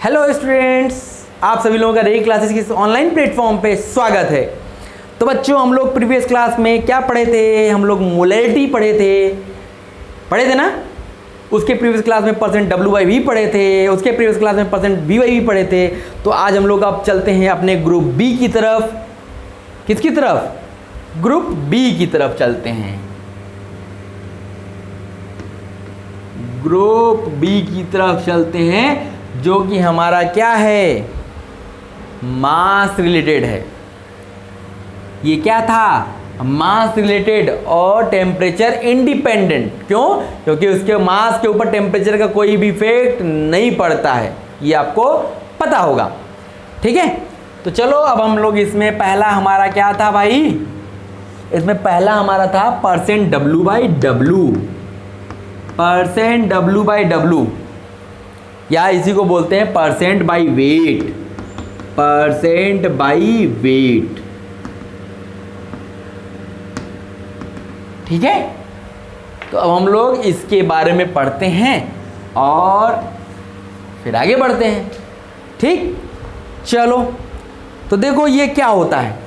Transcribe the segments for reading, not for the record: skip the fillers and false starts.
Hello students, आप सभी लोगों का रेगी क्लासेस की इस ऑनलाइन प्लेटफॉर्म पे स्वागत है। तो बच्चों, हम लोग प्रीवियस क्लास में क्या पढ़े थे? हम लोग मोलैरिटी पढ़े थे ना। उसके प्रीवियस क्लास में परसेंट WY भी पढ़े थे, उसके प्रीवियस क्लास में परसेंट VY भी पढ़े थे। तो आज हम लोग अब चलते हैं अपने ग्रुप बी की तरफ। किसकी तरफ? ग्रुप बी की तरफ चलते हैं। ग्रुप बी की तरफ चलते हैं, जो कि हमारा क्या है? मास रिलेटेड है। ये क्या था? मास रिलेटेड और टेम्परेचर इंडिपेंडेंट। क्यों? क्योंकि उसके मास के ऊपर टेम्परेचर का कोई भी इफेक्ट नहीं पड़ता है, ये आपको पता होगा। ठीक है, तो चलो अब हम लोग इसमें पहला हमारा क्या था भाई? इसमें पहला हमारा था परसेंट W/W। परसेंट W/W, या इसी को बोलते हैं percent by wait. Percent by wait, ठीक है। तो अब हम लोग इसके बारे में पढ़ते हैं और फिर आगे बढ़ते हैं। ठीक, चलो। तो देखो ये क्या होता है।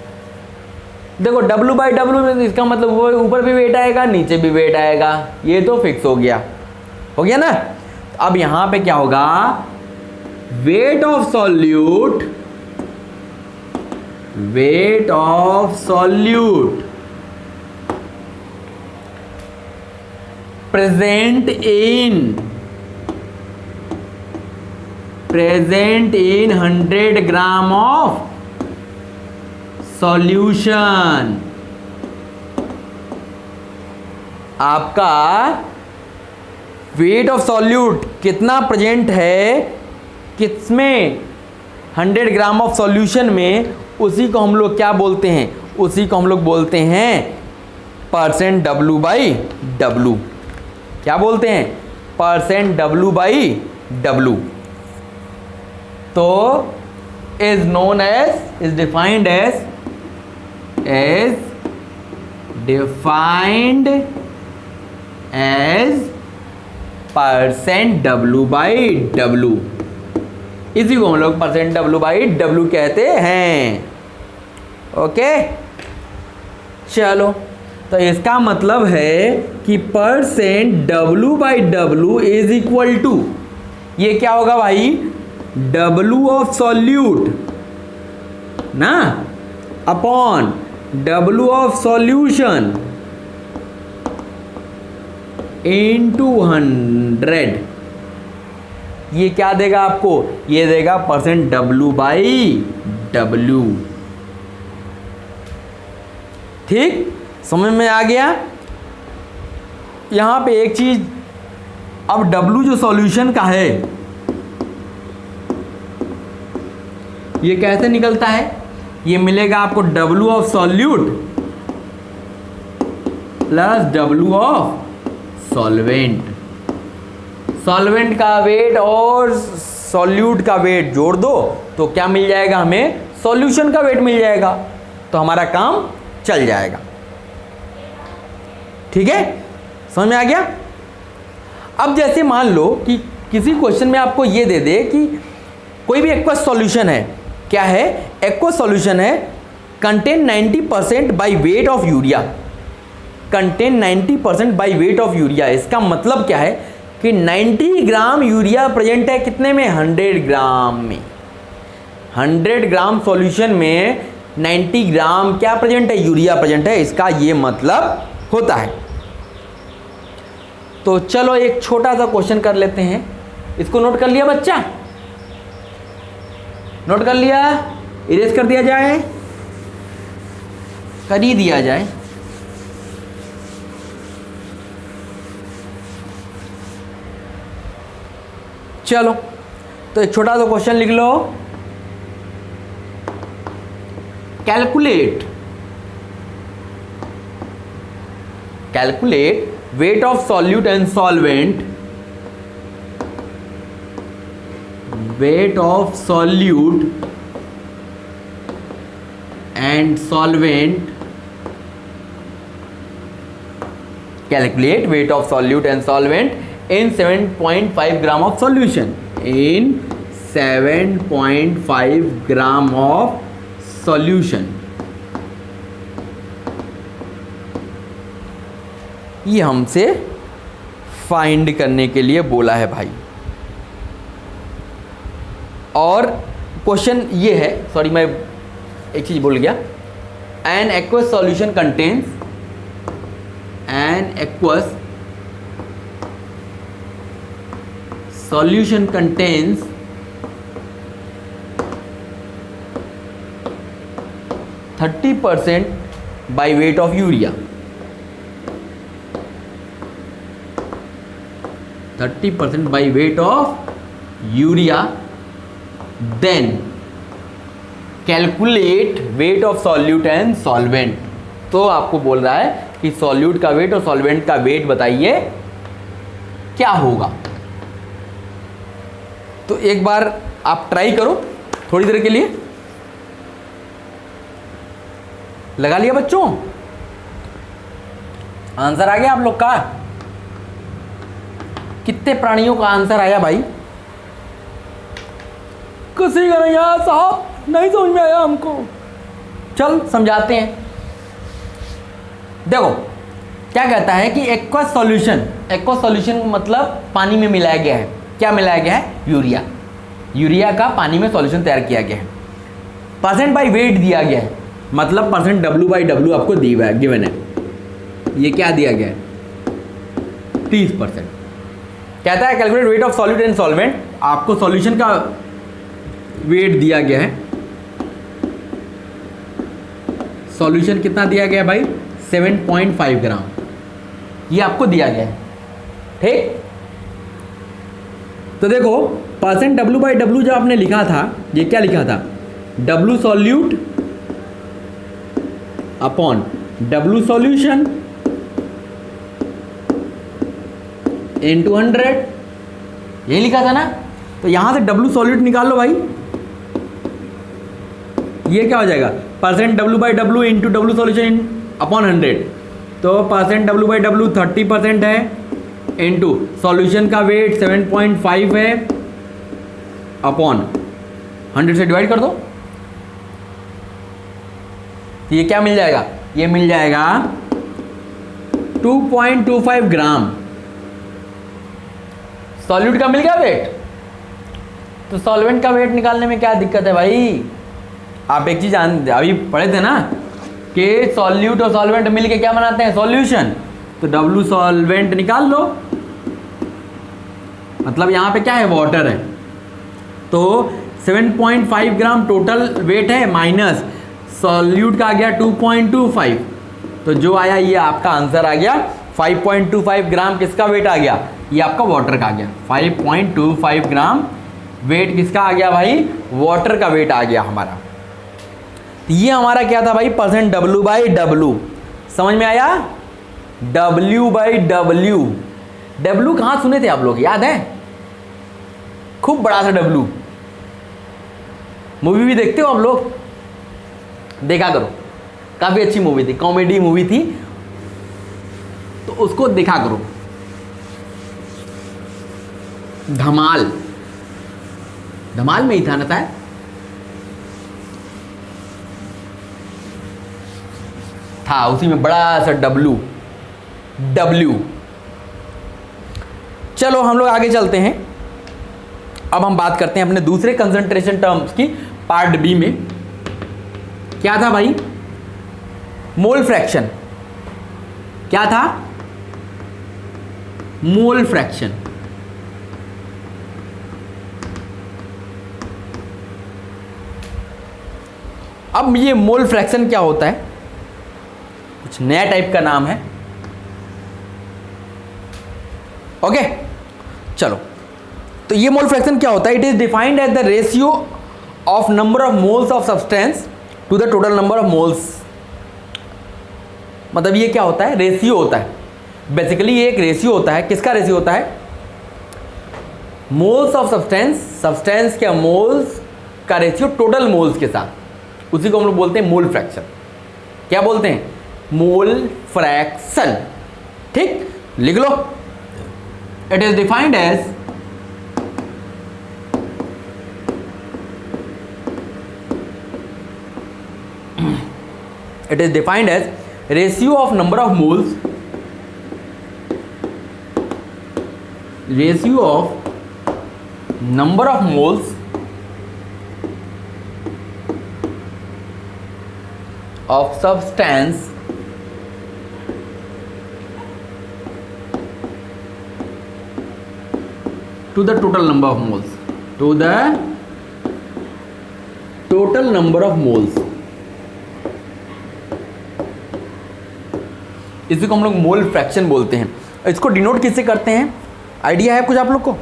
देखो W/W में इसका मतलब ऊपर भी वेट आएगा, नीचे भी वेट आएगा। ये तो फिक्स हो गया ना। अब यहां पे क्या होगा? Wait of solute, wait of solute present in 100 gram of solution. आपका वेट ऑफ सॉल्यूट कितना प्रेजेंट है किसमें? 100 ग्राम ऑफ सॉल्यूशन में। उसी को हम लोग क्या बोलते हैं? उसी को हम लोग बोलते हैं परसेंट W/W। क्या बोलते हैं? Percent W/W। तो is known as, is defined as percent W/W। इसी को हम लोग परसेंट W/W कहते हैं। ओके, चलो। तो इसका मतलब है कि percent W/W is equal to, ये क्या होगा भाई? W ऑफ सॉल्यूट ना, upon W of solution into 100। ये क्या देगा आपको? ये देगा परसेंट W/W। ठीक, समझ में आ गया? यहां पे एक चीज, अब W जो सॉल्यूशन का है, ये कैसे निकलता है? ये मिलेगा आपको W of solute plus W of solvent. Solvent का वेट और सॉल्यूट का वेट जोड़ दो तो क्या मिल जाएगा हमें? सॉल्यूशन का वेट मिल जाएगा। तो हमारा काम चल जाएगा। ठीक है, समझ में आ गया? अब जैसे मान लो कि किसी क्वेश्चन में आपको ये दे दे कि कोई भी एक्वस सॉल्यूशन है। क्या है? एक्वस सॉल्यूशन है, contain 90% by weight of urea. Contain 90% by weight of urea. इसका मतलब क्या है कि 90 ग्राम यूरिया प्रेजेंट है कितने में? 100 ग्राम में। 100 ग्राम सॉल्यूशन में 90 ग्राम क्या प्रेजेंट है? यूरिया प्रेजेंट है। इसका ये मतलब होता है। तो चलो एक छोटा सा क्वेश्चन कर लेते हैं। इसको नोट कर लिया बच्चा? नोट कर लिया? इरेज कर दिया जाए? कर ही दिया जाए। चलो, तो एक छोटा सा क्वेश्चन लिख लो। Calculate weight of solute and solvent, weight of solute and solvent, calculate weight of solute and solvent in 7.5 gram of solution, in 7.5 gram of solution. ये हमसे फाइंड करने के लिए बोला है भाई। और क्वेश्चन ये है, सॉरी मैं एक चीज भूल गया, an aqueous solution contains, an aqueous solution contains 30% by weight of urea, 30% by weight of urea, then calculate weight of solute and solvent. तो आपको बोल रहा है कि सॉल्यूट का वेट और सॉल्वेंट का वेट बताइए क्या होगा। तो एक बार आप ट्राई करो थोड़ी देर के लिए। लगा लिया बच्चों? आंसर आ गया आप लोग का? कितने प्राणियों का आंसर आया भाई? किसी का नहीं आया साहब, नहीं समझ में आया हमको। चल समझाते हैं। देखो क्या कहता है कि एक्वस सॉल्यूशन, एक्वस सॉल्यूशन मतलब पानी में मिलाया गया है। क्या मिलाया गया है? यूरिया। यूरिया का पानी में सॉल्यूशन तैयार किया गया है। परसेंट बाय वेट दिया गया है, मतलब परसेंट W/W आपको दिया है, गिवन है। ये क्या दिया गया है? 30%। कहता है calculate weight of solute and solvent. आपको सॉल्यूशन का वेट दिया गया है। सॉल्यूशन कितना दिया गया है भाई? 7.5 ग्राम। ये आपको दिया गया है, ठीक। तो देखो परसेंट W/W जो आपने लिखा था, ये क्या लिखा था? W solute upon W solution into 100, यही लिखा था ना। तो यहां से W सॉल्यूट निकाल लो भाई। ये क्या हो जाएगा? Percent W/W into W solution upon 100। तो परसेंट W/W 30% है, इंटू सॉल्यूशन का वेट 7.5 है, अपॉन 100 से डिवाइड कर दो। तो ये क्या मिल जाएगा? ये मिल जाएगा 2.25 ग्राम। सॉल्यूट का मिल गया वेट। तो सॉल्वेंट का वेट निकालने में क्या दिक्कत है भाई? आप एक चीज अभी पढ़े थे ना कि सॉल्यूट और सॉल्वेंट मिलके क्या बनाते हैं? सॉल्यूशन। तो W सॉल्वेंट निकाल लो, मतलब यहां पे क्या है? वाटर है। तो 7.5 ग्राम टोटल वेट है, माइनस सॉल्यूट का आ गया 2.25। तो जो आया ये आपका आंसर आ गया 5.25 ग्राम। किसका वेट आ गया? ये आपका वाटर का आ गया। 5.25 ग्राम वेट किसका आ गया भाई? वाटर का वेट आ गया हमारा। ये हमारा क्या था भाई? Percent W/W। समझ में आया? W/W। W कहाँ सुने थे आप लोग? याद है? खूब बड़ा सा W। मूवी भी देखते हो आप लोग? देखा करो, काफी अच्छी मूवी थी, कॉमेडी मूवी थी, तो उसको देखा करो। धमाल, धमाल में ही था ना शायद। था उसी में बड़ा सा W। चलो हम लोग आगे चलते हैं। अब हम बात करते हैं अपने दूसरे कंसंट्रेशन टर्म्स की, पार्ट बी में। क्या था भाई? Mole fraction. क्या था? Mole fraction. अब ये मोल फ्रैक्शन क्या होता है? कुछ नया टाइप का नाम है। ओके चलो, तो ये मोल फ्रैक्शन क्या होता है? It is defined as the ratio of number of moles of substance to the total number of moles. मतलब ये क्या होता है? रेशियो होता है। बेसिकली ये एक रेशियो होता है। किसका रेशियो होता है? मोल्स ऑफ सब्सटेंस, सब्सटेंस के मोल्स का रेशियो टोटल मोल्स के साथ। उसी को हम लोग बोलते हैं मोल फ्रैक्शन। क्या बोलते हैं? Mole fraction. ठीक, लिख लो। It is defined as it is defined as ratio of number of moles, ratio of number of moles of substance to the total number of moles, to the total number of moles. इसी को हम लोग mole fraction बोलते हैं। इसको denote किससे करते हैं, आइडिया है कुछ आप लोग को?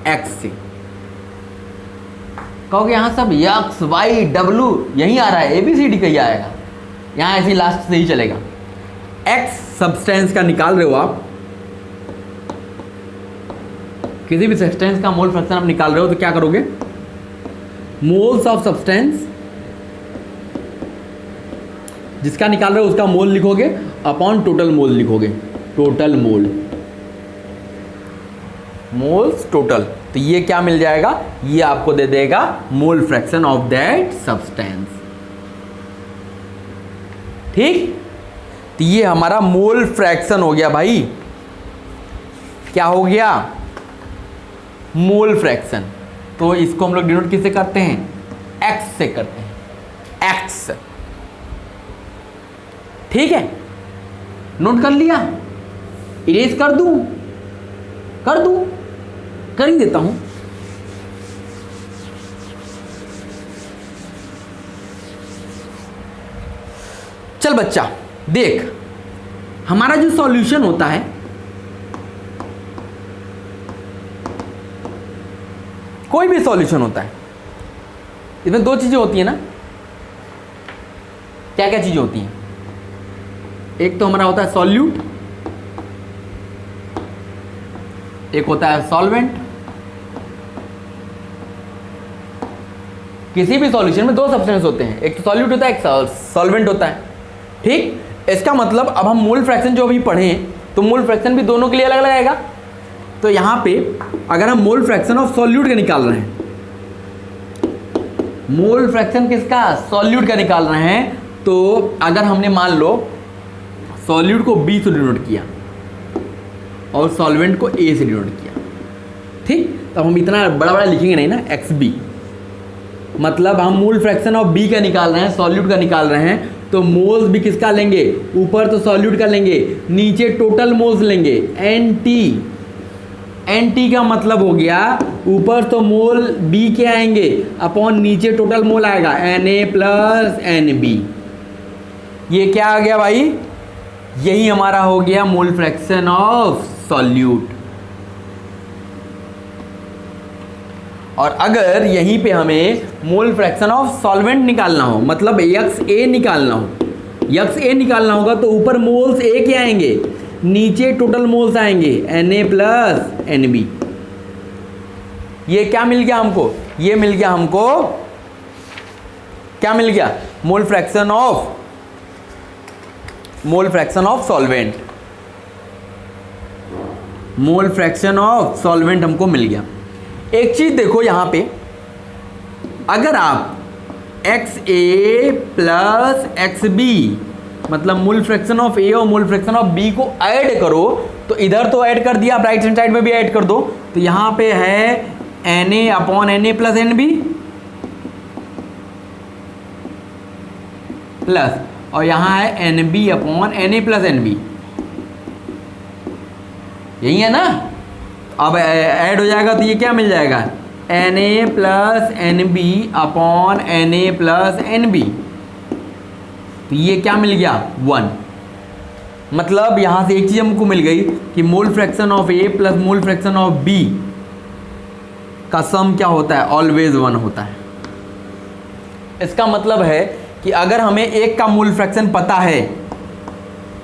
एक्स से। कहोगे यहाँ सब एक्स वाई डब्लू यही आ रहा है, ABCD कहीं आएगा, यहाँ ऐसे लास्ट से ही चलेगा। एक्स सब्सटेंस का निकाल रहे हो आप, किसी भी सब्सटेंस का मोल फ्रैक्शन आप निकाल रहे हो तो क्या करोगे, मोल्स ऑफ सब्सटेंस जिसका निकाल रहे हो उसका मोल लिखोगे अपॉन टोटल मोल लिखोगे, टोटल मोल, मोल्स टोटल। तो ये क्या मिल जाएगा, ये आपको दे देगा mole fraction of that substance. ठीक, तो ये हमारा मोल फ्रैक्शन हो गया भाई। क्या हो गया, मोल फ्रैक्शन। तो इसको हम लोग डिनोट किससे करते हैं, एक्स से करते हैं, एक्स। ठीक है, नोट कर लिया, इरेज कर दूं, कर ही देता हूं। चल बच्चा देख, हमारा जो सॉल्यूशन होता है कोई भी सॉल्यूशन होता है, इसमें दो चीजें होती है ना। क्या क्या चीजें होती हैं, एक तो हमारा होता है सॉल्यूट, एक होता है सॉल्वेंट। किसी भी सॉल्यूशन में दो सब्सटेंस होते हैं, एक तो सॉल्यूट होता है, एक सॉल्वेंट होता है। ठीक, इसका मतलब अब हम मोल फ्रैक्शन जो अभी पढ़े तो मोल फ्रैक्शन भी दोनों के लिए अलग अलग आएगा। तो यहां पे अगर हम मोल फ्रैक्शन ऑफ सॉल्यूट का निकाल रहे हैं, मोल फ्रैक्शन किसका, सॉल्यूट का निकाल रहे हैं, तो अगर हमने मान लो सॉल्यूट को B से डिनोट किया और सॉल्वेंट को A से डिनोट किया, ठीक, तब हम इतना बड़ा बड़ा लिखेंगे नहीं ना, XB। मतलब हम मोल फ्रैक्शन ऑफ B का निकाल रहे हैं, सॉल्यूट का निकाल रहे हैं, तो मोल्स भी किसका लेंगे, ऊपर तो सॉल्यूट का लेंगे, नीचे टोटल मोल्स लेंगे, NT का मतलब हो गया ऊपर तो मोल B के आएंगे अपॉन नीचे टोटल मोल आएगा Na प्लस NB। ये क्या आ गया भाई, यही हमारा हो गया मोल फ्रैक्शन ऑफ सॉल्यूट। और अगर यहीं पे हमें मोल फ्रैक्शन ऑफ सॉल्वेंट निकालना हो, मतलब XA निकालना हो, XA निकालना होगा तो ऊपर मोल्स A के आएंगे, नीचे टोटल मोल्स आएंगे Na प्लस NB। ये क्या मिल गया हमको, ये मिल गया हमको, क्या मिल गया, mole fraction of solvent, mole fraction of solvent हमको मिल गया। एक चीज देखो यहां पे, अगर आप XA प्लस XB मतलब मोल फ्रैक्शन ऑफ A और मोल फ्रैक्शन ऑफ B को ऐड करो, तो इधर तो ऐड कर दिया, आप राइट हैंड साइड में भी ऐड कर दो, तो यहां पे है Na upon Na plus NB plus, और यहां है NB upon Na plus NB, यही है ना। अब ऐड हो जाएगा तो ये क्या मिल जाएगा, Na plus NB upon Na plus NB, तो ये क्या मिल गया 1। मतलब यहां से एक चीज हमको मिल गई कि mole fraction of A plus mole fraction of B का सम क्या होता है, ऑलवेज 1 होता है। इसका मतलब है कि अगर हमें एक का मोल फ्रैक्शन पता है,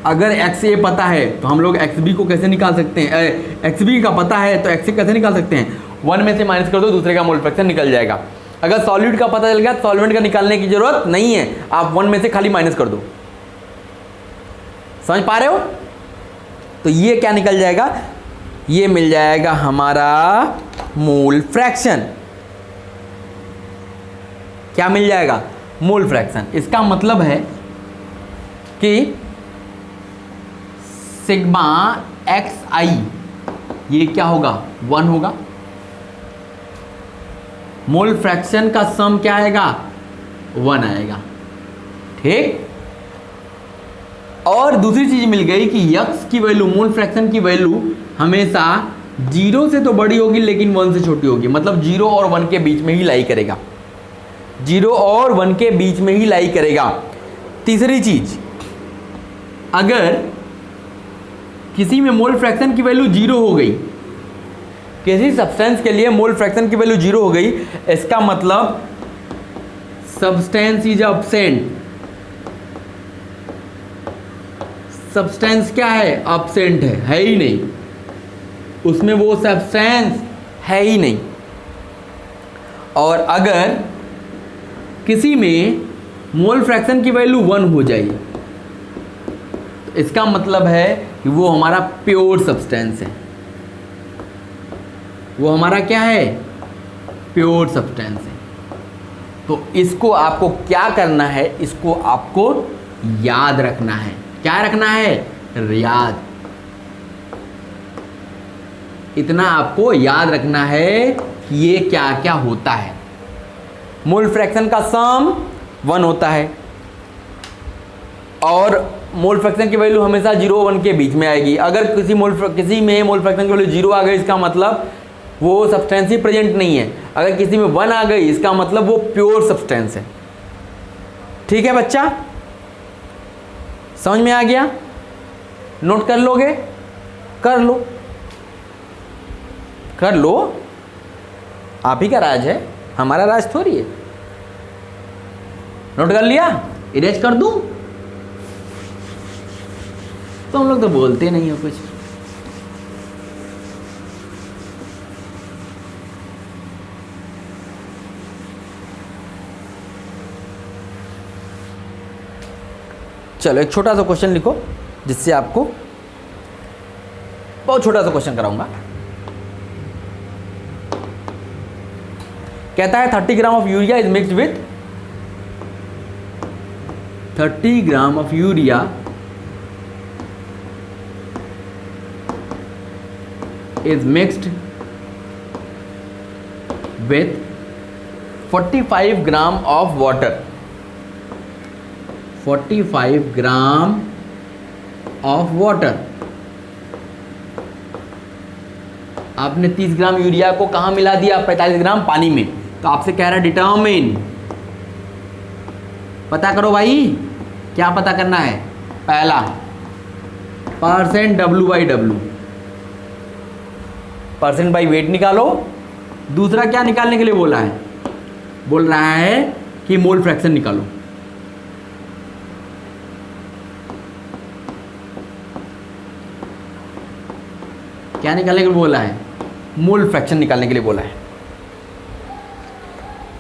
अगर XA पता है तो हम लोग XB को कैसे निकाल सकते हैं, XB का पता है तो XA कैसे निकाल सकते हैं, 1 में से माइनस कर दो, दूसरे का मोल फ्रैक्शन निकल जाएगा। अगर सॉल्यूट का पता चल गया, सॉल्वेंट का निकालने की जरूरत नहीं है, आप 1 में से खाली माइनस कर दो। समझ पा रहे हो? तो ये क्या निकल जाएगा, ये मिल जाएगा हमारा मोल फ्रैक्शन। क्या मिल जाएगा, मोल फ्रैक्शन। इसका मतलब है कि सिग्मा एक्स आई ये क्या होगा, 1 होगा। मोल फ्रैक्शन का सम क्या आएगा, 1 आएगा। ठीक। और दूसरी चीज मिल गई कि यक्स की वैल्यू, मोल फ्रैक्शन की वैल्यू हमेशा 0 से तो बड़ी होगी लेकिन 1 से छोटी होगी, मतलब 0 और 1 के बीच में ही लाई करेगा, 0 और 1 के बीच में ही लाई करेगा। तीसरी चीज, अगर किसी में मोल फ्रैक्शन की वैल्यू 0 हो गई, किसी सब्सटेंस के लिए मोल फ्रैक्शन की वैल्यू 0 हो गई, इसका मतलब सब्सटेंस इज एब्सेंट। सब्सटेंस क्या है, एब्सेंट है ही नहीं, उसमें वो सब्सटेंस है ही नहीं। और अगर किसी में मोल फ्रैक्शन की वैल्यू 1 हो जाए तो इसका मतलब है कि वो हमारा प्योर सब्सटेंस है, वो हमारा क्या है, प्योर सब्सटेंस है। तो इसको आपको क्या करना है, इसको आपको याद रखना है। क्या रखना है, याद। इतना आपको याद रखना है कि ये क्या क्या होता है। मोल फ्रैक्शन का सम 1 होता है और मोल फ्रैक्शन की वैल्यू हमेशा 0 और 1 के बीच में आएगी। अगर किसी में मोल फ्रैक्शन की वैल्यू 0 आ गई, इसका मतलब वो सब्सटेंस ही प्रेजेंट नहीं है। अगर किसी में 1 आ गई, इसका मतलब वो प्योर सब्सटेंस है। ठीक है बच्चा, समझ में आ गया? नोट कर लोगे? कर लो, कर लो, आप ही का राज है, हमारा राज थोड़ी है। नोट कर लिया? इरेज कर दूं? तो हम लोग तो बोलते नहीं हो कुछ। चलो एक छोटा सा क्वेश्चन लिखो जिससे आपको, बहुत छोटा सा क्वेश्चन कराऊंगा। कहता है 30 gram of urea is mixed with 30 gram of urea is mixed with 45 gram of water. 45 gram of water. आपने 30 ग्राम यूरिया को कहाँ मिला दिया, 45 ग्राम पानी में। तो आपसे कह रहा है डिटर्मिन, पता करो भाई, क्या पता करना है। पहला %W/W, परसेंट बाई वेट निकालो। दूसरा क्या निकालने के लिए बोला है, बोल रहा है कि मोल फ्रैक्शन निकालो। क्या निकालने के लिए बोला है, मोल फ्रैक्शन निकालने के लिए बोला है।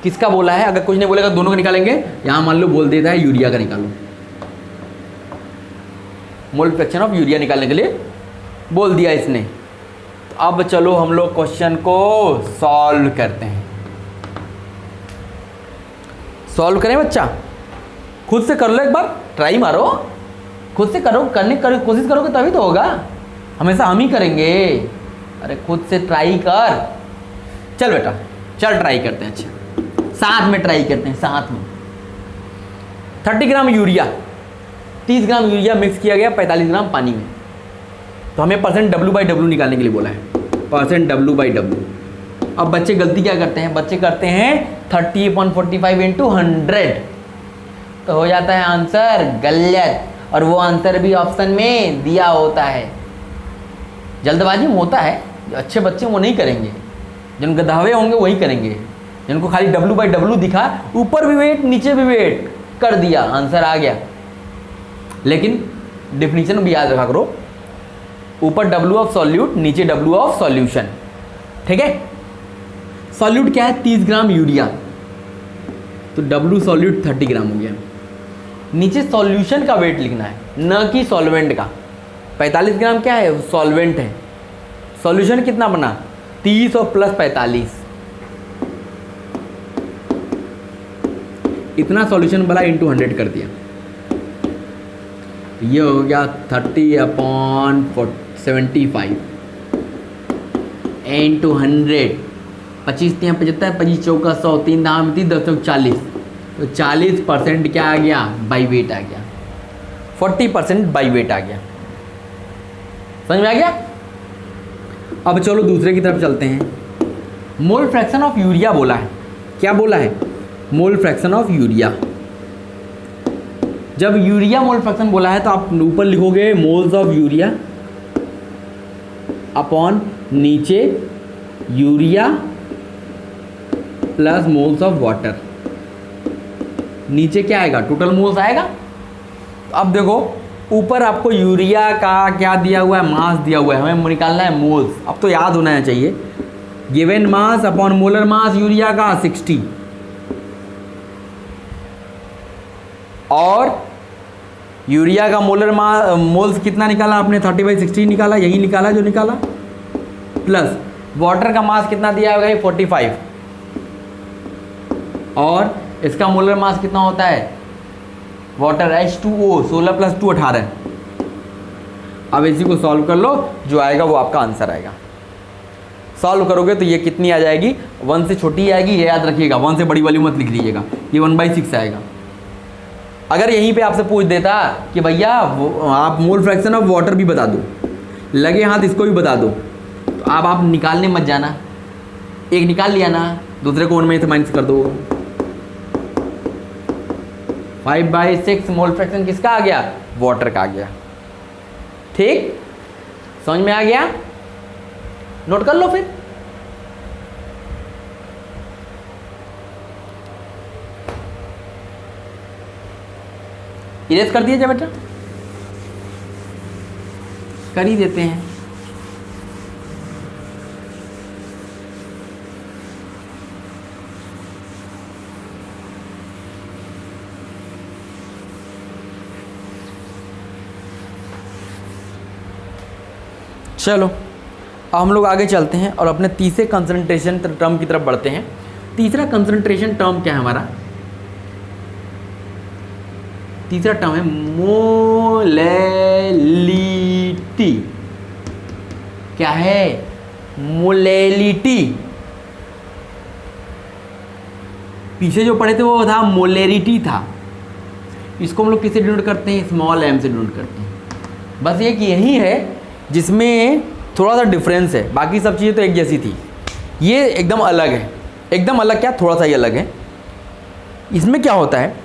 किसका बोला है, अगर कुछ नहीं बोलेगा दोनों का निकालेंगे। यहां मान लो बोल देता है यूरिया का निकालो, मोल फ्रैक्शन ऑफ यूरिया निकालने के लिए बोल दिया इसने। अब चलो हम लोग क्वेश्चन को सॉल्व करते हैं। सॉल्व करें बच्चा, खुद से कर लो, एक बार ट्राई मारो, खुद से करो, कोशिश करोगे तभी तो होगा, हमेशा हम ही करेंगे। अरे खुद से ट्राई कर, चल बेटा चल ट्राई करते हैं। अच्छा साथ में ट्राई करते हैं, साथ में। 30 gram urea, 30 gram urea mix किया गया 45 ग्राम पानी में। तो हमें %W/W निकालने के लिए बोला है, %W/W। अब बच्चे गलती क्या करते हैं, बच्चे करते हैं 30/45 × 100, तो हो जाता है आंसर गलत। और वो आंसर भी ऑप्शन में दिया होता है। जल्दबाजी में होता है, जो अच्छे बच्चे वो नहीं करेंगे, जिन गधावे होंगे वही करेंगे, जिनको खाली W/W दिखा, ऊपर भी वेट नीचे भी वेट कर दिया, आंसर आ गया। लेकिन डिफिनीशन भी याद रखा करो, ऊपर W ऑफ सॉल्यूट, नीचे W ऑफ सॉल्यूशन। ठीक है, सॉल्यूट क्या है, 30 ग्राम यूरिया, तो W सॉल्यूट 30 ग्राम हो गया। नीचे सॉल्यूशन का वेट लिखना है, न कि सॉल्वेंट का। 45 ग्राम क्या है, सॉल्वेंट है। सॉल्यूशन कितना बना, 30 और प्लस 45। इतना सॉल्यूशन भला इंटू 100 कर दिया, ये हो गया 30/75 इंटू 100, 25 3 75, 25 चौका 100, 3 दाम 30, 10 चौक 40, तो 40% क्या आ गया, बाई वेट आ गया, 40% बाई वेट आ गया। समझ में आ गया? अब चलो दूसरे की तरफ चलते हैं। मोल फ्रैक्शन ऑफ यूरिया बोला है, क्या बोला है, मोल फ्रैक्शन ऑफ यूरिया। जब यूरिया मोल फ्रैक्शन बोला है तो आप ऊपर लिखोगे मोल्स ऑफ यूरिया अपॉन नीचे urea plus moles of water, नीचे क्या आएगा, टोटल मोल्स आएगा। तो अब देखो ऊपर आपको यूरिया का क्या दिया हुआ है, मास दिया हुआ है, हमें निकालना है मोल्स। अब तो याद होना चाहिए, given mass upon molar mass urea का 60 और यूरिया का मोलर मोल्स कितना निकाला आपने, 30/60 निकाला, यही निकाला जो निकाला, प्लस वाटर का मास कितना दिया होगा, 45 और इसका मोलर मास कितना होता है, वाटर H2O 16 + 2 18। अब इसी को सॉल्व कर लो, जो आएगा वो आपका आंसर आएगा। सॉल्व करोगे तो ये कितनी आ जाएगी, 1 से छोटी आएगी, ये याद रखिएगा, 1 से बड़ी वाली मत लिख लीजिएगा, ये 1/6 आएगा। अगर यहीं पे आपसे पूछ देता कि भैया आप मोल फ्रैक्शन ऑफ वाटर भी बता दो, लगे हाथ इसको भी बता दो, तो अब आप निकालने मत जाना, एक निकाल लिया ना, दूसरे को उनमें से माइनस कर दो। 5/6 मोल फ्रैक्शन किसका आ गया, वाटर का आ गया। ठीक, समझ में आ गया, नोट कर लो फिर। इरेज कर दिया जाए बेटा, कर ही देते हैं। चलो अब हम लोग आगे चलते हैं और अपने तीसरे कंसंट्रेशन टर्म की तरफ बढ़ते हैं। तीसरा कंसंट्रेशन टर्म क्या है हमारा, तीसरा टर्म है मोलैलिटी। क्या है, मोलैलिटी। पीछे जो पढ़े थे वो था मोलैरिटी था, इसको हम लोग किससे डिनोट करते हैं, स्मॉल m से डिनोट करते हैं। बस ये कि यही है जिसमें थोड़ा सा डिफरेंस है, बाकी सब चीज़ें तो एक जैसी थी, ये एकदम अलग है, एकदम अलग क्या, थोड़ा सा ही अलग है। इसमें क्या होता है,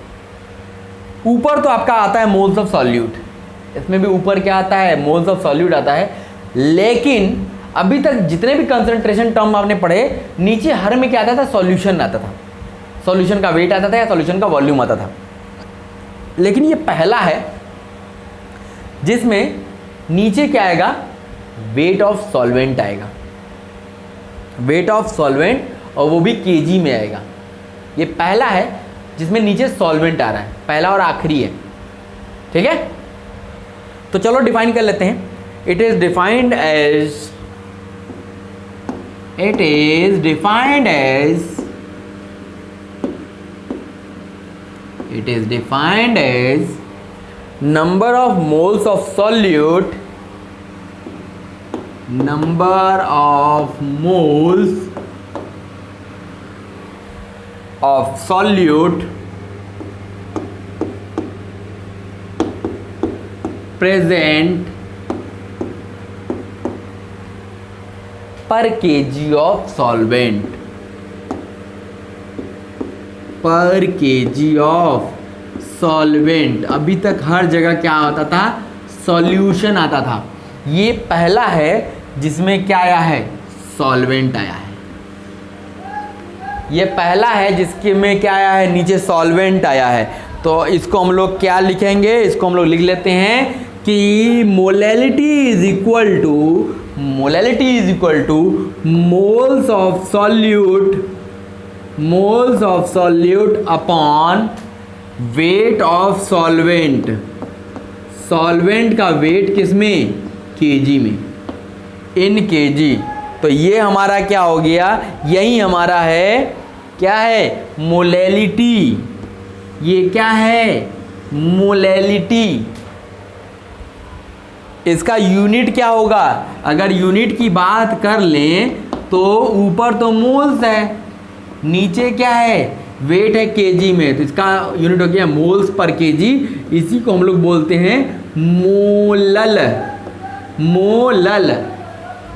ऊपर तो आपका आता है मोल्स ऑफ सॉल्यूट, इसमें भी ऊपर क्या आता है, मोल्स ऑफ सॉल्यूट आता है, लेकिन अभी तक जितने भी कंसंट्रेशन टर्म आपने पढ़े, नीचे हर में क्या आता था, सॉल्यूशन आता था, सॉल्यूशन का वेट आता था या सॉल्यूशन का वॉल्यूम आता था। लेकिन ये पहला है जिसमें नीचे क्या आएगा, वेट ऑफ सॉल्वेंट आएगा, वेट ऑफ सॉल्वेंट, और वो भी केजी में आएगा। ये पहला है जिसमें नीचे सॉल्वेंट आ रहा है, पहला और आखिरी है। ठीक है, तो चलो डिफाइन कर लेते हैं। It is defined as, it is defined as, it is defined as number of moles of solute, number of moles of solute present per kg of solvent, per kg of solvent. अभी तक हर जगह क्या आता था, solution आता था, ये पहला है जिसमें क्या आया है, सॉल्वेंट आया है। ये पहला है जिसके में क्या आया है, नीचे सॉल्वेंट आया है। तो इसको हम लोग क्या लिखेंगे, इसको हम लोग लिख लेते हैं कि molality is equal to, molality is equal to moles of solute, moles of solute upon weight of solvent. Solvent का वेट किस में, केजी में, इन केजी। तो ये हमारा क्या हो गया, यही हमारा है, क्या है, मोलैलिटी। ये क्या है? मोलैलिटी। इसका यूनिट क्या होगा? अगर यूनिट की बात कर लें तो ऊपर तो मोल्स है, नीचे क्या है? वेट है केजी में, तो इसका यूनिट हो गया मोल्स पर केजी। इसी को हम लोग बोलते हैं मोलल। मोलल,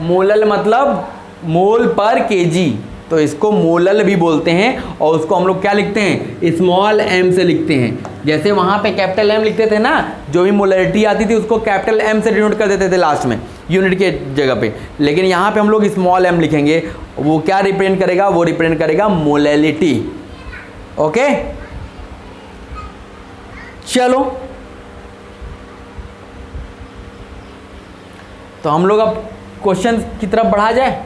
मोलल मतलब मोल पर केजी, तो इसको मोलल भी बोलते हैं। और उसको हम लोग क्या लिखते हैं? स्मॉल एम से लिखते हैं। जैसे वहाँ पे कैपिटल एम लिखते थे ना, जो भी मोलैलिटी आती थी उसको कैपिटल एम से डिनोट कर देते थे लास्ट में यूनिट के जगह पे, लेकिन यहाँ पे हम लोग स्मॉल एम लिखेंगे। वो क्या रिप्रेजेंट करेगा? वो रिप्रेजेंट करेगा मोलैलिटी। ओके, चलो तो हम लोग अब क्वेश्चन की तरफ बढ़ा जाए।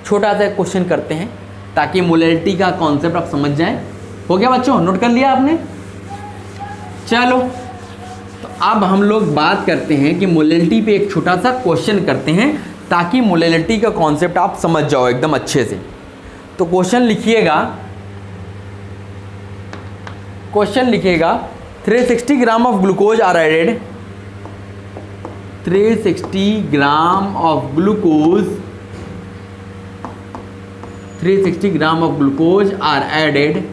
छोटा सा क्वेश्चन करते हैं ताकि मोलैलिटी का कॉन्सेप्ट आप समझ जाएं। हो गया बच्चों? नोट कर लिया आपने? चलो तो अब हम लोग बात करते हैं कि मोलैलिटी पे एक छोटा सा क्वेश्चन करते हैं ताकि मोलैलिटी का कॉन्सेप्ट आप समझ जाओ एकदम अच्छे से। तो क्वेश्चन लिखिएगा, 360 gram of glucose are added. 360 gram of glucose, 360 gram of glucose are added.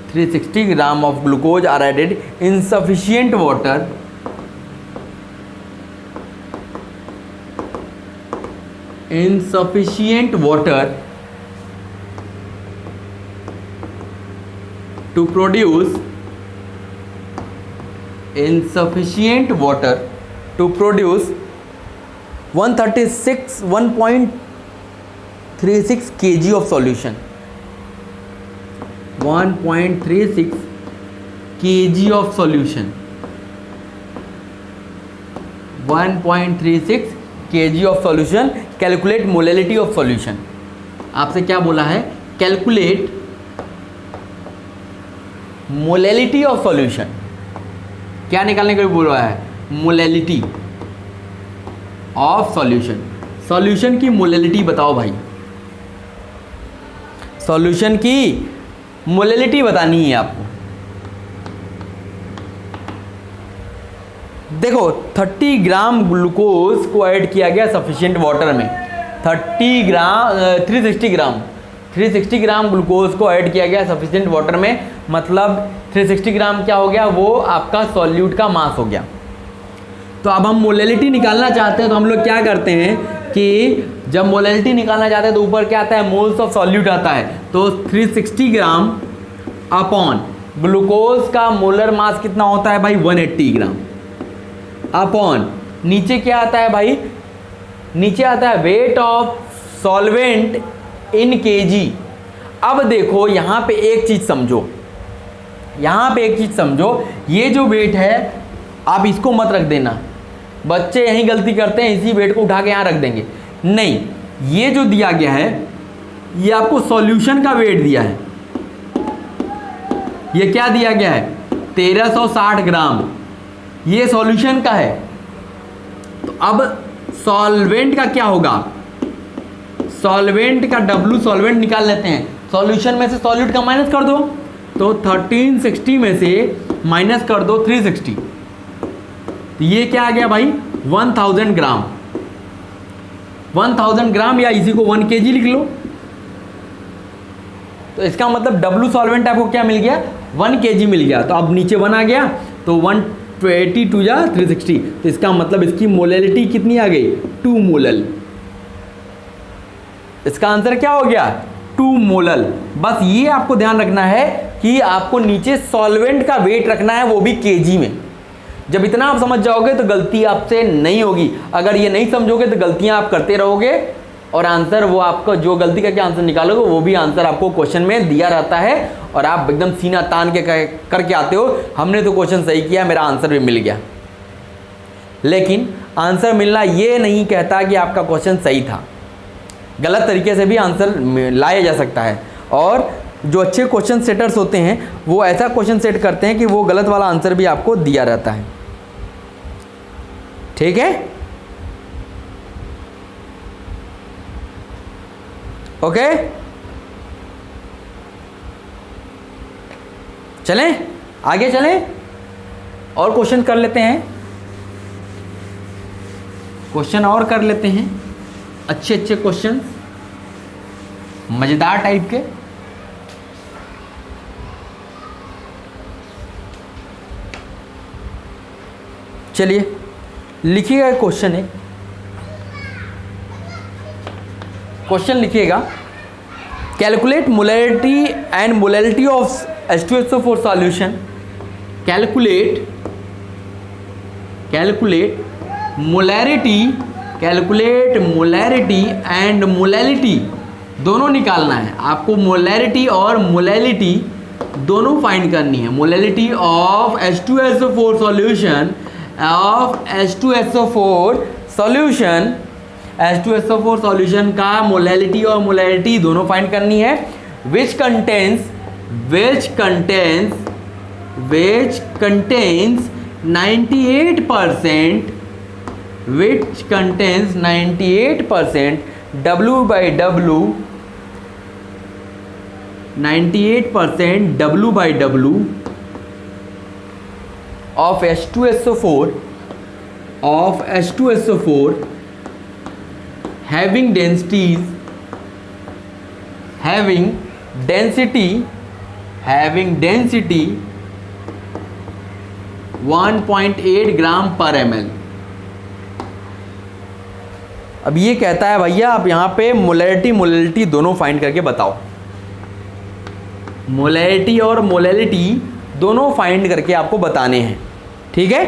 360 gram of glucose are added in sufficient water to produce 1.36 kg of solution. 1.36 kg of solution. 1.36 kg of solution. Calculate molality of solution. आपसे क्या बोला है? Calculate molality of solution. क्या निकालने को बोल रहा है? Molality of solution. सॉल्यूशन की मोलैलिटी बताओ भाई, सॉल्यूशन की मोलैलिटी बतानी है आपको। देखो 30 ग्राम ग्लूकोज को ऐड किया गया सफिशिएंट वाटर में। 360 ग्राम ग्लूकोज को ऐड किया गया सफिशिएंट वाटर में, मतलब 360 ग्राम क्या हो गया? वो आपका सॉल्यूट का मास हो गया। तो अब हम मोलैलिटी निकालना चाहते हैं तो हम लोग क्या करते हैं कि जब मोलैलिटी निकालना चाहते हैं तो ऊपर क्या आता है? मोल्स ऑफ सॉल्यूट आता है। तो 360 ग्राम अपॉन ग्लूकोज का मोलर मास कितना होता है भाई? 180 ग्राम अपॉन नीचे क्या आता है भाई? नीचे आता है wait of solvent in KG. अब देखो यहाँ पे एक चीज समझो, यहाँ पे एक चीज समझो, ये जो वेट है आप इसको मत रख देना। बच्चे यहीं गलती करते हैं, इसी वेट को उठा के यहाँ रख देंगे। नहीं, ये जो दिया गया है ये आपको सॉल्यूशन का वेट दिया है। ये क्या दिया गया है? 1360 ग्राम, ये सॉल्यूशन का है। तो अब सॉल्वेंट का क्या होगा? सॉल्वेंट का W सॉल्वेंट निकाल लेते हैं। सॉल्यूशन में से सॉल्यूट का माइनस कर दो, तो 1360 में से माइनस कर दो 360, तो ये क्या आ गया भाई? 1000 ग्राम। 1000 ग्राम या इसी को 1 kg लिख लो। तो इसका मतलब W सॉल्वेंट आपको क्या मिल गया? 1 kg मिल गया। तो अब नीचे 1 आ गया, तो 182 या 360, तो इसका मतलब इसकी मोलैलिटी कितनी आ गई? 2 मोलल। इसका आंसर क्या हो गया? 2 मोलल। बस ये आपको ध्यान रखना है कि आपको नीचे सॉल्वेंट का वेट रखना है, वो भी केजी में। जब इतना आप समझ जाओगे तो गलती आपसे नहीं होगी। अगर ये नहीं समझोगे तो गलतियां आप करते रहोगे और आंसर वो आपको जो गलती करके आंसर निकालोगे वो भी आंसर आपको क्वेश्चन में दिया रहता है और आप एकदम सीना तान के करके आते हो। हमने तो क्वेश्चन सही किया, मेरा आंसर भी मिल गया। लेकिन आंसर मिलना ये नहीं कहता कि आपका क्वेश्चन सही था। गलत तरीके से भी आंसर लाया जा सकता है। और जो अच्छे क्वेश्चन सेटर्स होते हैं वो ऐसा क्वेश्चन सेट करते हैं कि वो गलत वाला आंसर भी आपको दिया रहता है। ठीक है, ओके। चलें आगे चलें और क्वेश्चन कर लेते हैं, क्वेश्चन और कर लेते हैं, अच्छे अच्छे क्वेश्चन, मजेदार टाइप के। चलिए लिखिएगा क्वेश्चन है, क्वेश्चन लिखिएगा, calculate molarity and molarity of H2SO4 solution. Calculate molarity and molality दोनों निकालना है आपको, मोलैरिटी और मोलैलिटी दोनों फाइंड करनी है। Molality of H2SO4 solution, H2SO4 solution का मोलैलिटी और मोलैरिटी दोनों फाइंड करनी है। which contains 98% W/W of H2SO4 having density 1.8 ग्राम पर ml। अब ये कहता है भैया आप यहाँ पे मोलैरिटी दोनों फाइंड करके बताओ। मोलैरिटी और मोलैलिटी दोनों फाइंड करके आपको बताने हैं, ठीक है।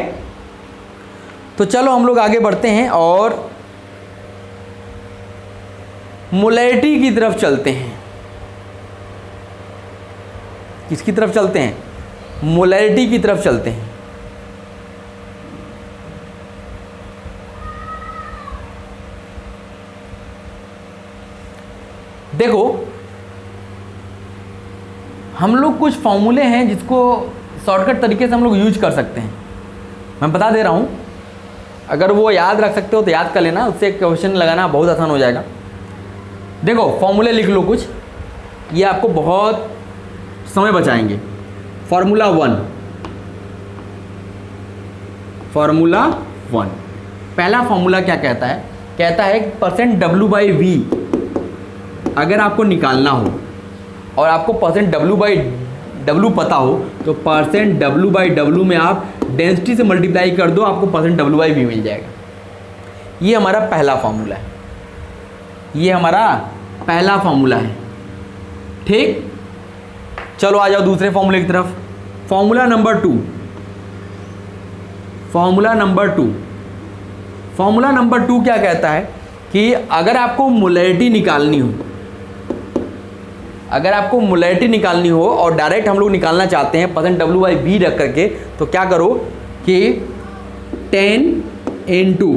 तो चलो हम लोग आगे बढ़ते हैं और मोलैरिटी की तरफ चलते हैं। किसकी तरफ चलते हैं? मोलैरिटी की तरफ चलते हैं। देखो हम लोग कुछ फॉर्मूले हैं जिसको शॉर्टकट तरीके से हम लोग यूज कर सकते हैं। मैं बता दे रहा हूँ, अगर वो याद रख सकते हो तो याद कर लेना, उससे क्वेश्चन लगाना बहुत आसान हो जाएगा। देखो फॉर्मूले लिख लो कुछ, ये आपको बहुत समय बचाएंगे। फॉर्मूला वन, पहला फॉर्मूला क्या कहता है? कहता है %W/V अगर आपको निकालना हो और आपको %W/W पता हो तो %W/W में आप डेंसिटी से मल्टीप्लाई कर दो, आपको %W/V मिल जाएगा। ये हमारा पहला फॉर्मूला है, ये हमारा पहला फॉर्मूला है, ठीक। चलो आ जाओ दूसरे फॉर्मूले की तरफ। फॉर्मूला नंबर टू क्या कहता है कि अगर आपको मोलैरिटी निकालनी हो और डायरेक्ट हम लोग निकालना चाहते हैं %W/V रख करके, तो क्या करो कि 10 into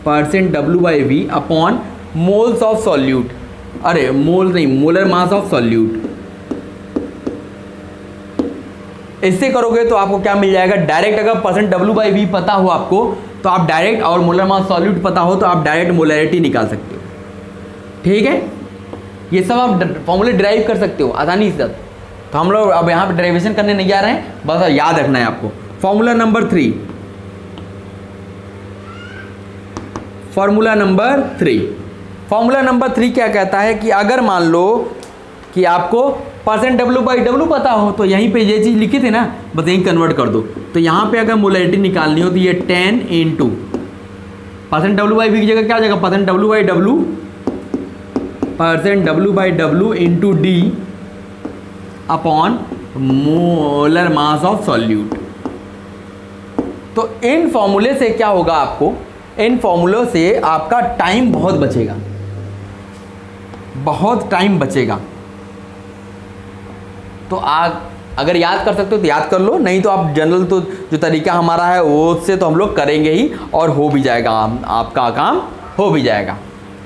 %W/V upon moles of solute, अरे मोल नहीं, मोलर मास ऑफ सॉल्यूट। इससे करोगे तो आपको क्या मिल जाएगा? डायरेक्ट अगर %W/V पता हो आपको तो आप डायरेक्ट, और मोलर मास सॉल्यूट पता हो तो आप डायरेक्ट मोलैरिटी निकाल सकते हो, ठीक है। ये सब आप फॉर्मूले ड्राइव कर सकते हो आसानी से। तो हम लोग अब यहाँ पे डेरिवेशन करने नहीं जा रहे हैं, बस याद रखना है आपको। फॉर्मूला नंबर थ्री क्या कहता है कि अगर मान लो कि आपको %W/W पता हो तो यहीं पे ये चीज़ लिखी थी ना, बस यहीं कन्वर्ट कर दो। तो यहाँ पे अगर मोलैरिटी निकालनी हो तो ये 10 into %W/V की जगह क्या आ जाएगा? %W/W into D upon molar mass of solute. तो इन फॉर्मूले से क्या होगा आपको? इन फॉर्मूलों से आपका टाइम बहुत बचेगा, बहुत टाइम बचेगा। तो आप अगर याद कर सकते हो तो याद कर लो, नहीं तो आप जनरल तो जो तरीका हमारा है वो उससे तो हम लोग करेंगे ही और हो भी जाएगा, आपका काम हो भी जाएगा,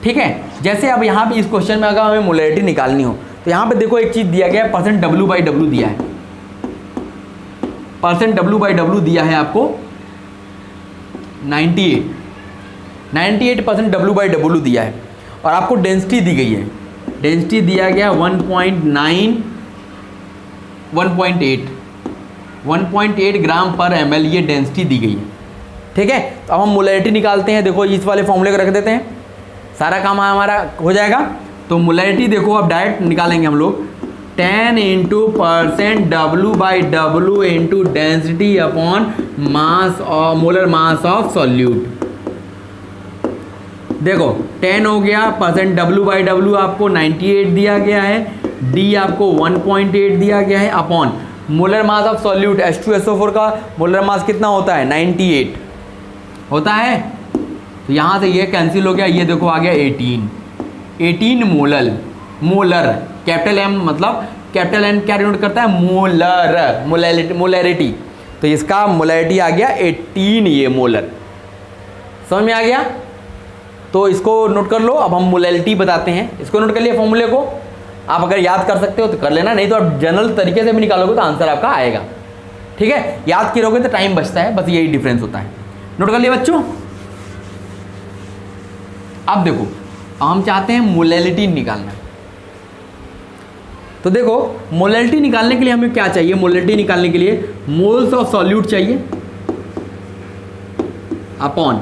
ठीक है। जैसे अब यहाँ पे इस क्वेश्चन में अगर हमें मोलैरिटी निकालनी हो तो यहाँ पे देखो एक चीज़ दिया गया है, %W/W दिया है, %W/W दिया है आपको 98% W/W दिया है और आपको डेंसिटी दी गई है डेंसिटी दिया गया 1.8 ग्राम पर ml, ये डेंसिटी दी गई है। ठीक है, तो अब हम मोलैरिटी निकालते हैं। देखो इस वाले फॉर्मूले को रख देते हैं, सारा काम हमारा हो जाएगा। तो मोलैरिटी देखो अब डायरेक्ट निकालेंगे हम लोग, 10 into percent W/W into density upon mass और मोलर मास ऑफ सॉल्यूट। देखो 10 हो गया, परसेंट W/W आपको 98 दिया गया है, D आपको 1.8 दिया गया है, upon molar mass of solute H2SO4 का मोलर मास कितना होता है 98 होता है। तो यहाँ से ये कैंसिल हो गया, ये देखो आ गया 18 मोलर। कैपिटल M मतलब कैपिटल N क्या डिनोट करता है, मोलैरिटी। तो इसका मोलैरिटी आ गया 18, ये मोलर। समझ में आ गया? तो इसको नोट कर लो। अब हम मोलैरिटी बताते हैं, इसको नोट कर लिया फॉर्मूले को। आप अगर याद कर सकते हो तो कर लेना, नहीं तो आप जनरल तरीके से भी निकालोगे तो आंसर आपका आएगा। ठीक है, याद करोगे तो टाइम बचता है, बस यही डिफरेंस होता है। नोट कर लिया बच्चों? अब देखो हम चाहते हैं मोलैरिटी निकालना। तो देखो मोलैरिटी निकालने के लिए हमें क्या चाहिए, मोलैरिटी निकालने के लिए मोल्स ऑफ सॉल्यूट चाहिए अपॉन,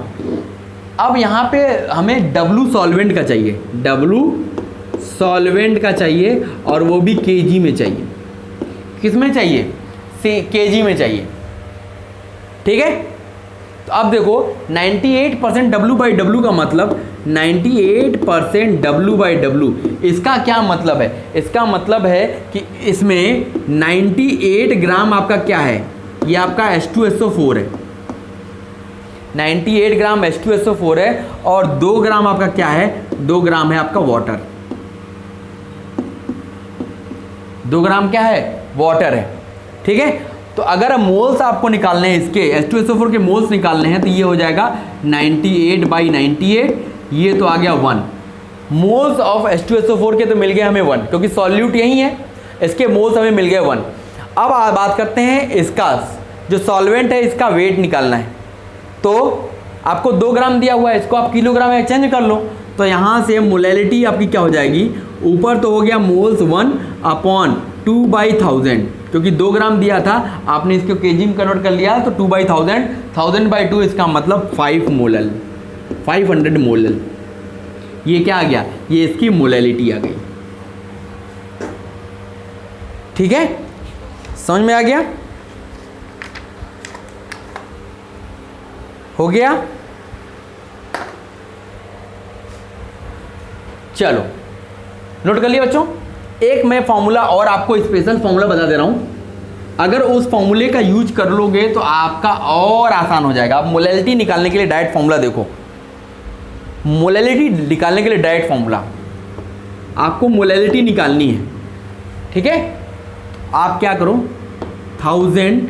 अब यहाँ पे हमें W सॉल्वेंट का चाहिए, W सॉल्वेंट का चाहिए, और वो भी kg में चाहिए। किस में चाहिए? kg में चाहिए। ठीक है, तो अब देखो 98% W/W का मतलब 98% W/W, इसका क्या मतलब है? इसका मतलब है कि इसमें 98 ग्राम आपका क्या है, ये आपका H2SO4 है। 98 ग्राम H2SO4 है, और 2 ग्राम आपका क्या है, 2 ग्राम है आपका वाटर। 2 ग्राम क्या है, वाटर है। ठीक है, तो अगर मोल्स आपको निकालने हैं, इसके H2SO4 के मोल्स निकालने हैं, तो ये हो जाएगा 98/98, ये तो आ गया 1। मोल्स ऑफ H2SO4 के तो मिल गए हमें 1, क्योंकि सॉल्यूट यही है, इसके मोल्स हमें मिल गए 1। अब बात करते हैं इसका, जो सॉल्वेंट है इसका वेट निकालना है। तो आपको 2 ग्राम दिया हुआ है, इसको आप किलोग्राम में एक्सचेंज कर लो। तो यहाँ से मोलैरिटी आपकी क्या हो जाएगी, ऊपर तो हो गया मोल्स 1 अपॉन 2/1000, क्योंकि 2 ग्राम दिया था, आपने इसको केजी में कन्वर्ट कर लिया, तो 2/1000, 1000/2 इसका मतलब 500 मोलल। ये क्या आ गया, ये इसकी मोलैरिटी आ गई। ठीक है, समझ में आ गया? हो गया? चलो नोट कर लिया बच्चों। एक मैं फॉर्मूला और आपको स्पेशल फॉर्मूला बता दे रहा हूं, अगर उस फॉर्मूले का यूज कर लोगे तो आपका और आसान हो जाएगा। आप मोलैरिटी निकालने के लिए डायरेक्ट फॉर्मूला देखो, मोलैरिटी निकालने के लिए डायरेक्ट फॉर्मूला, आपको मोलैरिटी निकालनी है। ठीक है, आप क्या करो, 1000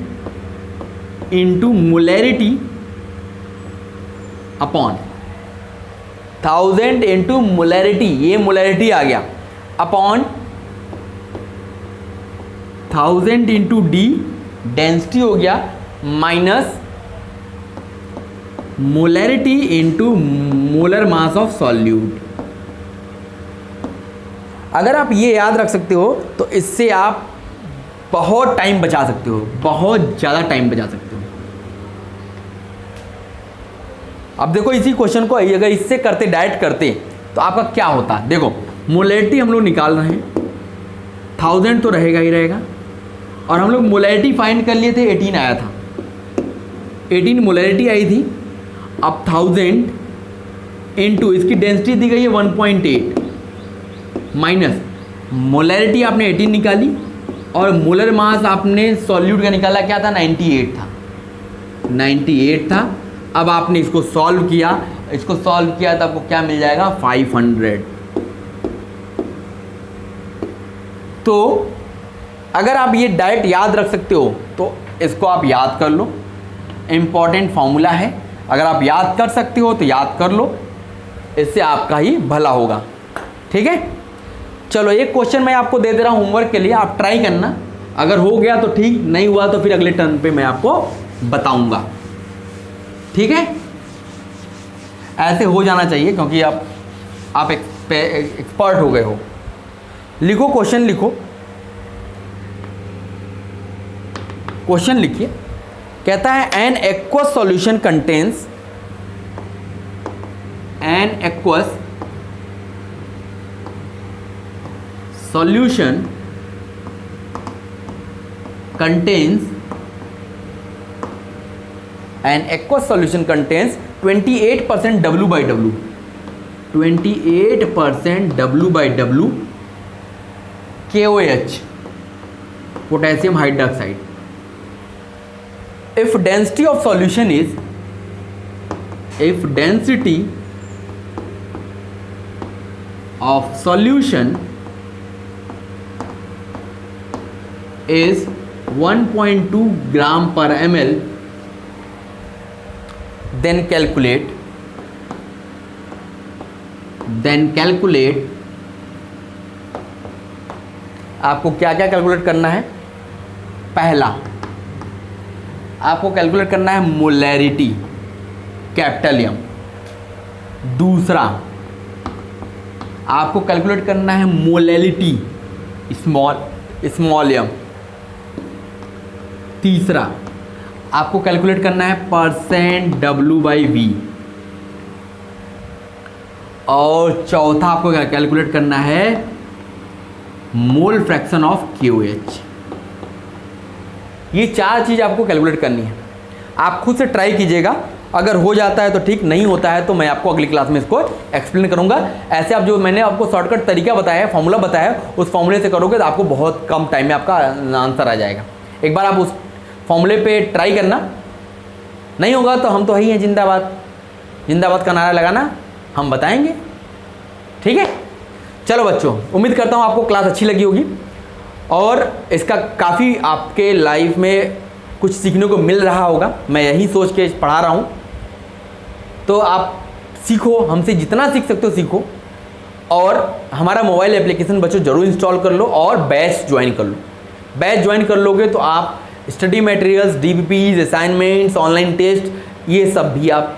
into molarity upon 1000 into molarity, ये मोलैरिटी आ गया, अपॉन 1000 इंटू डी डेंसिटी हो गया, minus molarity into molar mass of solute. अगर आप ये याद रख सकते हो तो इससे आप बहुत टाइम बचा सकते हो, बहुत ज़्यादा टाइम बचा सकते हो। अब देखो इसी क्वेश्चन को अगर इससे करते, डायरेक्ट करते, तो आपका क्या होता। देखो मोलैरिटी हम लोग निकाल रहे हैं, 1000 तो रहेगा ही रहेगा, और हम लोग मोलैरिटी फाइंड कर लिए थे, 18 आया था, 18 मोलैरिटी आई थी। अब 1000 इंटू इसकी डेंसिटी दी गई है 1.8, माइनस मोलैरिटी आपने 18 निकाली, और मोलर मास आपने सॉल्यूट का निकाला, क्या था, 98 था, 98 था। अब आपने इसको सॉल्व किया, तो आपको क्या मिल जाएगा, 500। तो अगर आप ये डायरेक्ट याद रख सकते हो तो इसको आप याद कर लो, इम्पॉर्टेंट फॉर्मूला है। अगर आप याद कर सकते हो तो याद कर लो, इससे आपका ही भला होगा। ठीक है, चलो एक क्वेश्चन मैं आपको दे दे रहा हूँ होमवर्क के लिए, आप ट्राई करना, अगर हो गया तो ठीक, नहीं हुआ तो फिर अगले टर्न पे मैं आपको बताऊंगा। ठीक है, ऐसे हो जाना चाहिए, क्योंकि आप एक्सपर्ट हो गए हो। लिखो, क्वेश्चन लिखो, क्वेश्चन लिखिए। कहता है an aqueous solution contains, an aqueous solution contains, an aqueous solution contains 28% W by W, 28% W by W KOH, potassium hydroxide. If density of solution is, if density of solution is 1.2 gram per ml, then calculate आपको क्या क्या calculate करना है। पहला आपको calculate करना है molarity capital M. दूसरा आपको कैलकुलेट करना है मोलैलिटी स्मॉल एम। तीसरा आपको कैलकुलेट करना है परसेंट W बाई V। और चौथा आपको कैलकुलेट करना है मोल फ्रैक्शन ऑफ KOH। ये चार चीज़ आपको कैलकुलेट करनी है। आप खुद से ट्राई कीजिएगा, अगर हो जाता है तो ठीक, नहीं होता है तो मैं आपको अगली क्लास में इसको एक्सप्लेन करूंगा। ऐसे आप जो मैंने आपको शॉर्टकट तरीका बताया है, फॉर्मूला बताया है, उस फॉर्मूले से करोगे तो आपको बहुत कम टाइम में आपका आंसर आ जाएगा। एक बार आप उस फॉर्मूले पे ट्राई करना, नहीं होगा तो हम तो है ही हैं, जिंदाबाद जिंदाबाद का नारा लगाना, हम बताएंगे। ठीक है, चलो बच्चों, उम्मीद करता हूँ आपको क्लास अच्छी लगी होगी और इसका काफ़ी आपके लाइफ में कुछ सीखने को मिल रहा होगा। मैं यही सोच के पढ़ा रहा हूँ, तो आप सीखो, हमसे जितना सीख सकते हो सीखो। और हमारा मोबाइल एप्लीकेशन बच्चों ज़रूर इंस्टॉल कर लो और बैच ज्वाइन कर लो। बैच ज्वाइन कर लोगे तो आप study materials, DPPs, assignments, online test, ये सब भी आप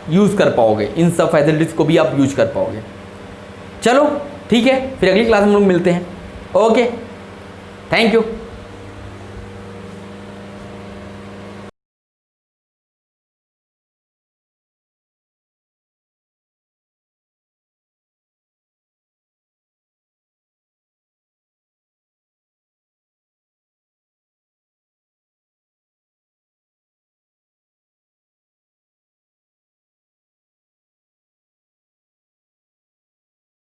यूज़ कर पाओगे। इन सब फैसिलिटीज़ को भी आप यूज कर पाओगे। चलो ठीक है, फिर अगली क्लास में हम लोग मिलते हैं। Okay, thank you.